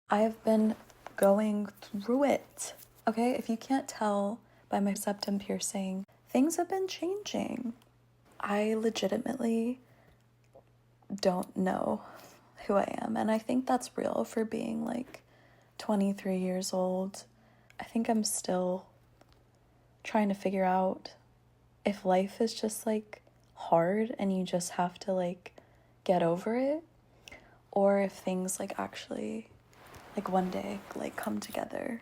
I have been going through it. Okay, if you can't tell by my septum piercing, things have been changing. I legitimately don't know who I am, and I think that's real for being like 23 years old. I think I'm still trying to figure out if life is just like hard and you just have to like get over it, or if things like actually like one day like come together.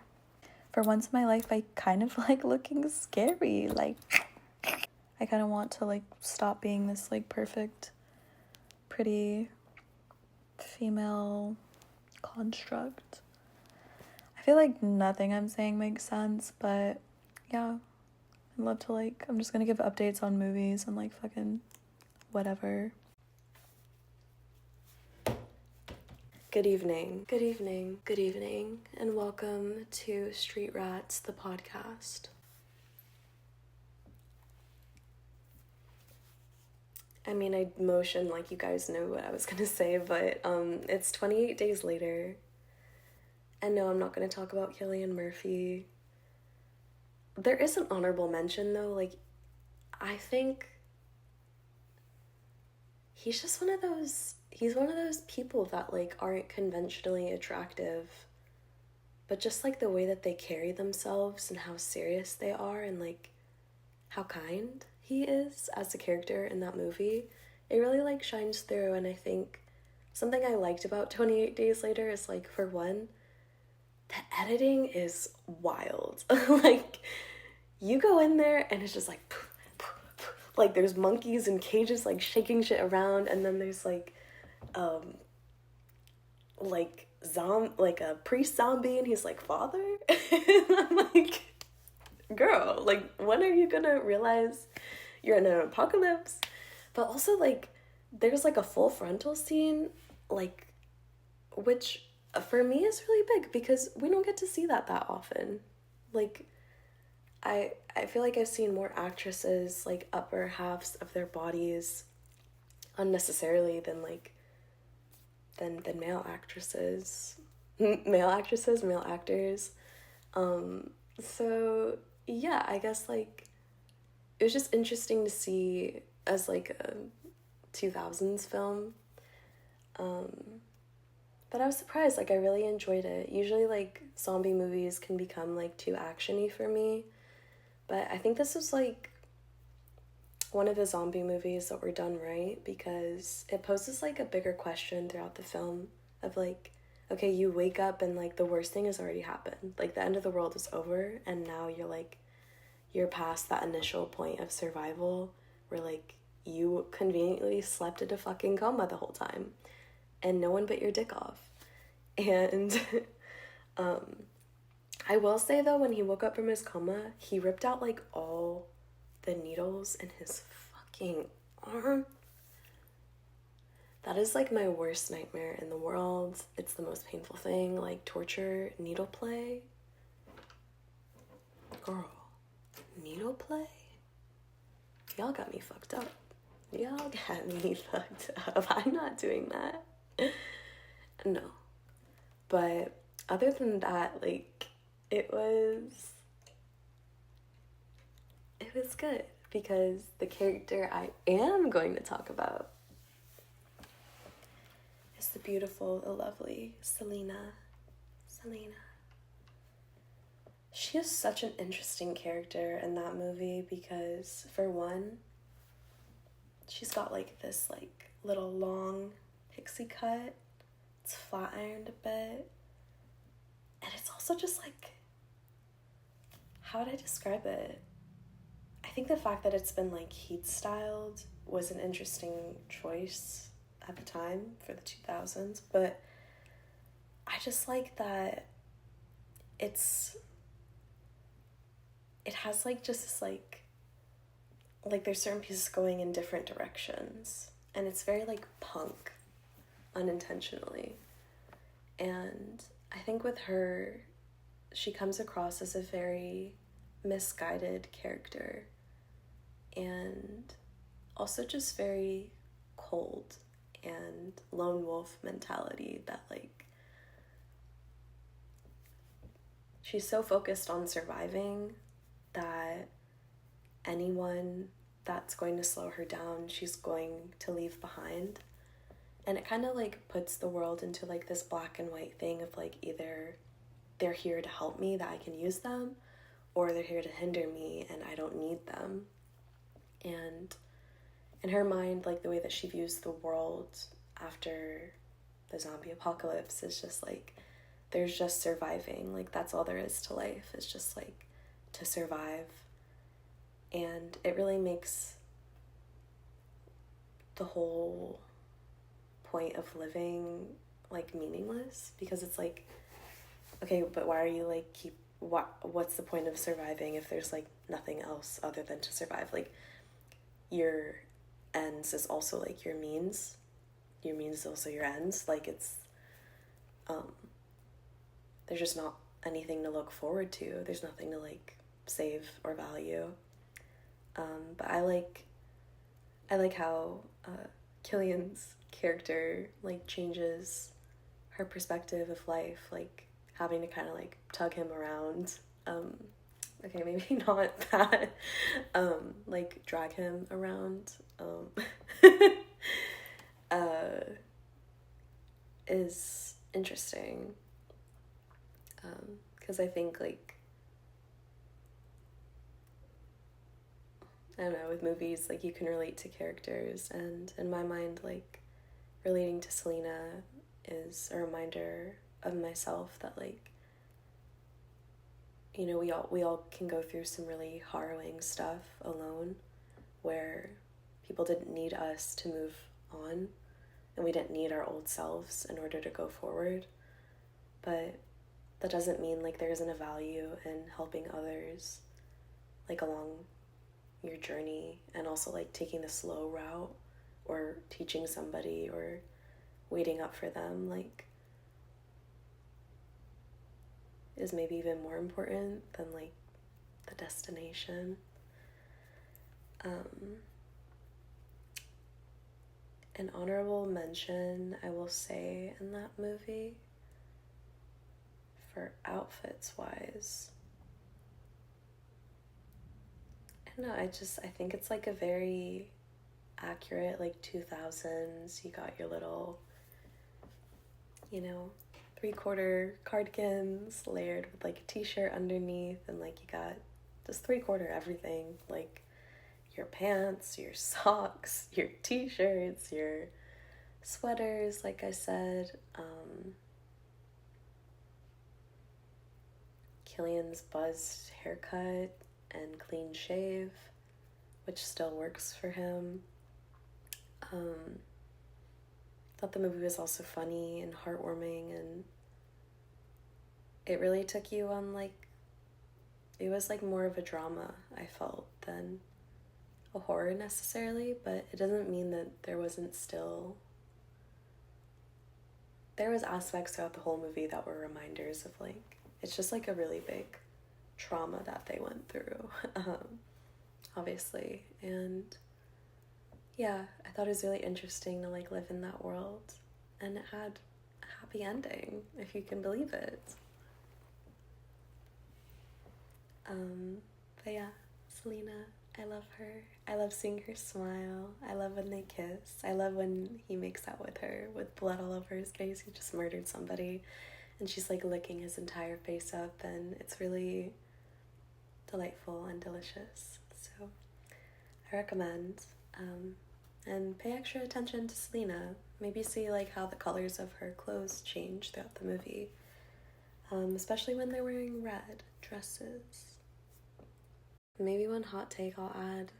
For once in my life, I kind of like looking scary. Like, I kind of want to like stop being this like perfect, pretty female construct. I feel like nothing I'm saying makes sense, but yeah, I'd love to like, I'm just gonna give updates on movies and like fucking whatever. Good evening, good evening, good evening, and welcome to Street Rats, the podcast. I mean, I motioned like you guys know what I was gonna say, but it's 28 days later. And no, I'm not gonna talk about Cillian Murphy. There is an honorable mention though, like, I think he's just one of those people that like aren't conventionally attractive, but just like the way that they carry themselves and how serious they are and like how kind he is as a character in that movie, it really like shines through. And I think something I liked about 28 Days Later is like, for one, the editing is wild. Like, you go in there and it's just like like there's monkeys in cages like shaking shit around, and then there's like like a priest zombie and he's like, father. And I'm like, girl, like, when are you gonna realize you're in an apocalypse? But also like there's like a full frontal scene, like, which for me is really big because we don't get to see that often. Like, I feel like I've seen more actresses like upper halves of their bodies unnecessarily than like than male actresses. Male actors. So yeah, I guess like it was just interesting to see as like a 2000s film. But I was surprised, like I really enjoyed it. Usually like zombie movies can become like too actiony for me, but I think this was like one of the zombie movies that were done right, because it poses like a bigger question throughout the film of like, okay, you wake up and like the worst thing has already happened. Like the end of the world is over, and now you're past that initial point of survival where like you conveniently slept in a fucking coma the whole time and no one bit your dick off. And I will say though, when he woke up from his coma, he ripped out like all the needles in his fucking arm. That is like my worst nightmare in the world. It's the most painful thing, like torture, needle play. Girl, needle play? Y'all got me fucked up. Y'all got me fucked up. I'm not doing that. No. But other than that, like, it was good, because the character I am going to talk about is the beautiful, the lovely Selena. She is such an interesting character in that movie because, for one, she's got like this like little long pixie cut. It's flat ironed a bit. And it's also just like, how would I describe it? I think the fact that it's been like heat styled was an interesting choice at the time for the 2000s, but I just like that it has like just this like there's certain pieces going in different directions, and it's very like punk unintentionally. And I think with her, she comes across as a very misguided character, and also just very cold and lone wolf mentality that like she's so focused on surviving that anyone that's going to slow her down, she's going to leave behind. And it kind of like puts the world into like this black and white thing of like either they're here to help me that I can use them, or they're here to hinder me and I don't need them. And in her mind, like the way that she views the world after the zombie apocalypse is just like, there's just surviving. Like that's all there is to life, is just like to survive. And it really makes the whole point of living like meaningless, because it's like, okay, but why are you like what's the point of surviving if there's like nothing else other than to survive? Like your ends is also like your means is also your ends. Like it's there's just not anything to look forward to. There's nothing to like save or value. But I like how Killian's character like changes her perspective of life, like having to kind of like tug him around. Okay, maybe not that. Like drag him around. Is interesting. Because I think like, I don't know, with movies, like you can relate to characters, and in my mind, like relating to Selena is a reminder of myself that like, you know, we all can go through some really harrowing stuff alone, where people didn't need us to move on, and we didn't need our old selves in order to go forward. But that doesn't mean like there isn't a value in helping others like along your journey, and also like taking the slow route, or teaching somebody, or waiting up for them, like is maybe even more important than like the destination. An honorable mention, I will say, in that movie for outfits wise, I don't know, I think it's like a very accurate like 2000s. You got your little, you know, 3/4 cardigans layered with like a t-shirt underneath, and like you got just 3/4 everything, like your pants, your socks, your t-shirts, your sweaters, like I said. Killian's buzzed haircut and clean shave, which still works for him. Thought the movie was also funny and heartwarming, and it really took you on like, it was like more of a drama, I felt, than a horror necessarily. But it doesn't mean that there was aspects throughout the whole movie that were reminders of like, it's just like a really big trauma that they went through, obviously. And yeah, I thought it was really interesting to like live in that world, and it had a happy ending, if you can believe it. But yeah, Selena, I love her. I love seeing her smile. I love when they kiss. I love when he makes out with her with blood all over his face. He just murdered somebody, and she's like licking his entire face up, and it's really delightful and delicious. So I recommend. And pay extra attention to Selena. Maybe see like how the colors of her clothes change throughout the movie, especially when they're wearing red dresses. Maybe one hot take I'll add.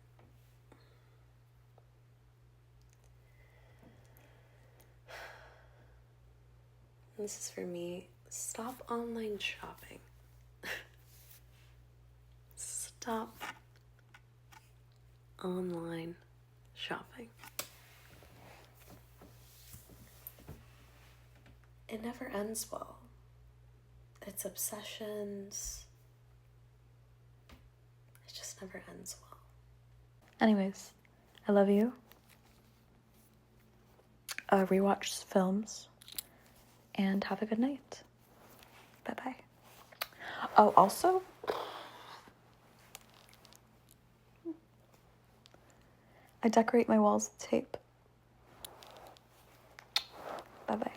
This is for me. Stop online shopping. Stop online shopping. It never ends well. It's obsessions. It just never ends well. Anyways, I love you. Rewatch films, and have a good night. Bye-bye. Oh, also, I decorate my walls with tape. Bye-bye.